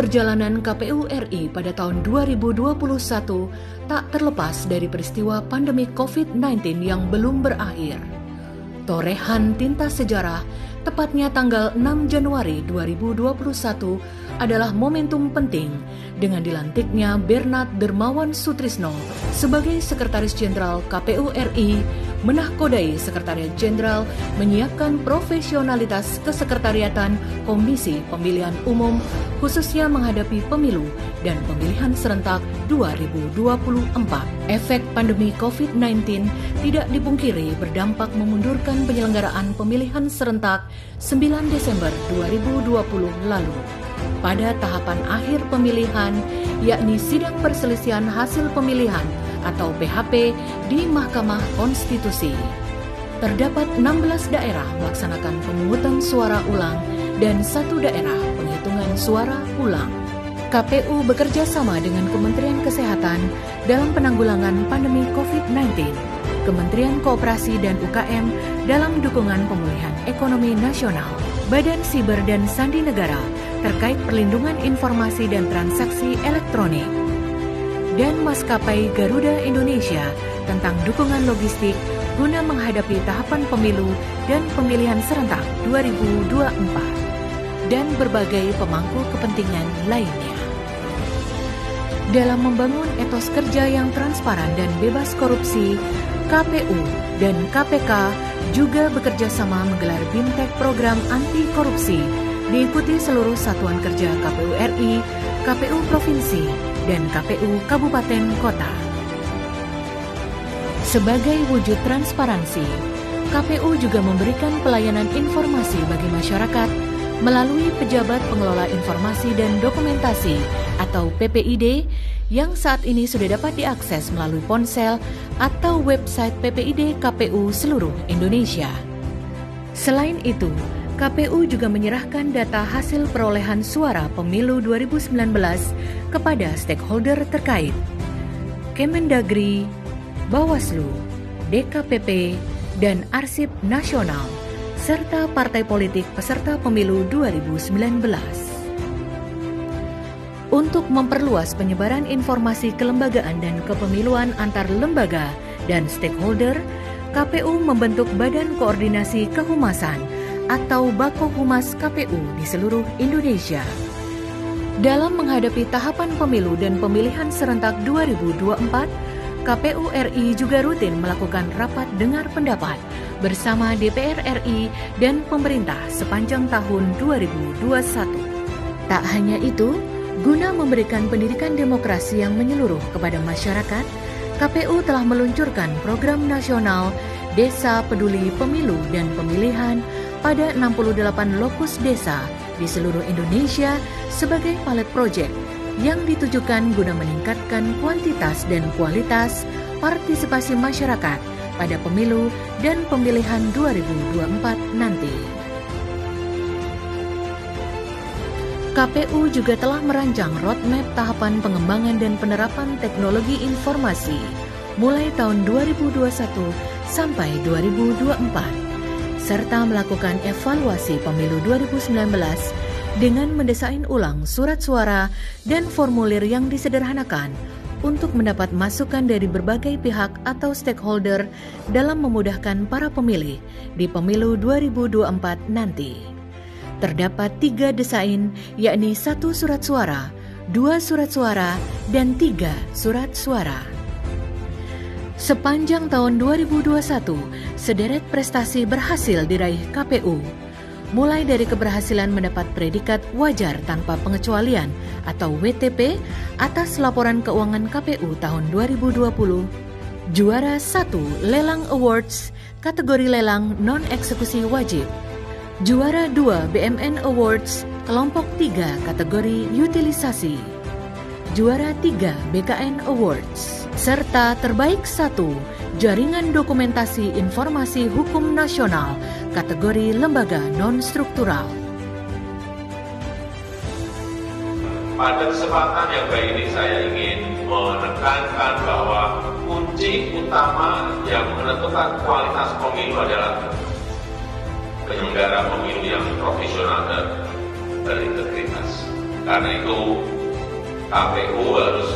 perjalanan KPU RI pada tahun 2021 tak terlepas dari peristiwa pandemi COVID-19 yang belum berakhir. Torehan tinta sejarah, tepatnya tanggal 6 Januari 2021, adalah momentum penting dengan dilantiknya Bernard Dermawan Sutrisno sebagai Sekretaris Jenderal KPU RI, menahkodai Sekretariat Jenderal menyiapkan profesionalitas kesekretariatan Komisi Pemilihan Umum khususnya menghadapi pemilu dan pemilihan serentak 2024. Efek pandemi COVID-19 tidak dipungkiri berdampak memundurkan penyelenggaraan pemilihan serentak 9 Desember 2020 lalu. Pada tahapan akhir pemilihan, yakni sidang perselisihan hasil pemilihan atau PHP di Mahkamah Konstitusi. Terdapat 16 daerah melaksanakan pemungutan suara ulang dan 1 daerah penghitungan suara ulang. KPU bekerja sama dengan Kementerian Kesehatan dalam penanggulangan pandemi COVID-19, Kementerian Koperasi dan UKM dalam dukungan pemulihan ekonomi nasional, Badan Siber dan Sandi Negara terkait perlindungan informasi dan transaksi elektronik, dan Maskapai Garuda Indonesia tentang dukungan logistik guna menghadapi tahapan pemilu dan pemilihan serentak 2024, dan berbagai pemangku kepentingan lainnya. Dalam membangun etos kerja yang transparan dan bebas korupsi, KPU dan KPK juga bekerja sama menggelar BIMTEK program anti korupsi, diikuti seluruh satuan kerja KPU RI, KPU Provinsi, dan KPU Kabupaten Kota. Sebagai wujud transparansi, KPU juga memberikan pelayanan informasi bagi masyarakat melalui Pejabat Pengelola Informasi dan Dokumentasi atau PPID yang saat ini sudah dapat diakses melalui ponsel atau website PPID KPU seluruh Indonesia. Selain itu, KPU juga menyerahkan data hasil perolehan suara pemilu 2019 kepada stakeholder terkait, Kemendagri, Bawaslu, DKPP, dan Arsip Nasional, serta partai politik peserta pemilu 2019. Untuk memperluas penyebaran informasi kelembagaan dan kepemiluan antar lembaga dan stakeholder, KPU membentuk Badan Koordinasi Kehumasan atau Bako Humas KPU di seluruh Indonesia. Dalam menghadapi tahapan pemilu dan pemilihan serentak 2024, KPU RI juga rutin melakukan rapat dengar pendapat bersama DPR RI dan pemerintah sepanjang tahun 2021. Tak hanya itu, guna memberikan pendidikan demokrasi yang menyeluruh kepada masyarakat, KPU telah meluncurkan program nasional Desa Peduli Pemilu dan Pemilihan pada 68 lokus desa di seluruh Indonesia sebagai pilot project yang ditujukan guna meningkatkan kuantitas dan kualitas partisipasi masyarakat pada pemilu dan pemilihan 2024 nanti. KPU juga telah merancang roadmap tahapan pengembangan dan penerapan teknologi informasi mulai tahun 2021 sampai 2024. Serta melakukan evaluasi pemilu 2019 dengan mendesain ulang surat suara dan formulir yang disederhanakan untuk mendapat masukan dari berbagai pihak atau stakeholder dalam memudahkan para pemilih di pemilu 2024 nanti. Terdapat 3 desain, yakni 1 surat suara, 2 surat suara, dan 3 surat suara. Sepanjang tahun 2021, sederet prestasi berhasil diraih KPU, mulai dari keberhasilan mendapat predikat wajar tanpa pengecualian atau WTP atas laporan keuangan KPU tahun 2020, juara 1 Lelang Awards kategori lelang non-eksekusi wajib, juara 2 BMN Awards kelompok 3 kategori utilisasi, juara 3 BKN Awards, serta terbaik 1 Jaringan Dokumentasi Informasi Hukum Nasional kategori lembaga non-struktural. Pada kesempatan yang baik ini saya ingin menekankan bahwa kunci utama yang menentukan kualitas pemilu adalah penyelenggara pemilu yang profesional dan berintegritas. Karena itu KPU harus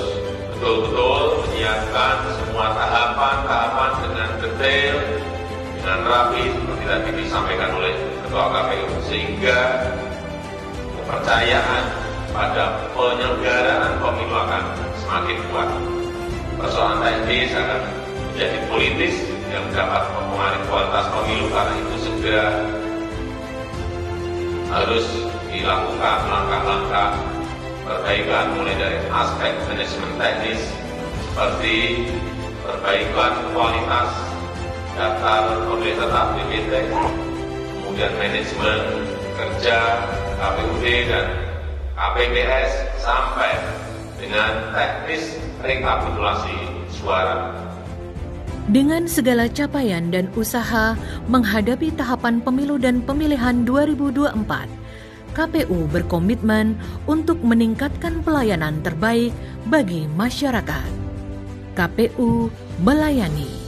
betul-betul menyiapkan semua tahapan-tahapan dengan detail, dengan rapi seperti tadi disampaikan oleh Ketua KPU, sehingga kepercayaan pada penyelenggaraan pemilu akan semakin kuat. Persoalan teknis akan menjadi politis yang dapat mempengaruhi kualitas pemilu, karena itu segera harus dilakukan langkah-langkah perbaikan mulai dari aspek manajemen teknis seperti perbaikan kualitas daftar pemilih tetap DPT, kemudian manajemen kerja KPUD dan KPPS sampai dengan teknis rekapitulasi suara. Dengan segala capaian dan usaha menghadapi tahapan pemilu dan pemilihan 2024, KPU berkomitmen untuk meningkatkan pelayanan terbaik bagi masyarakat. KPU melayani.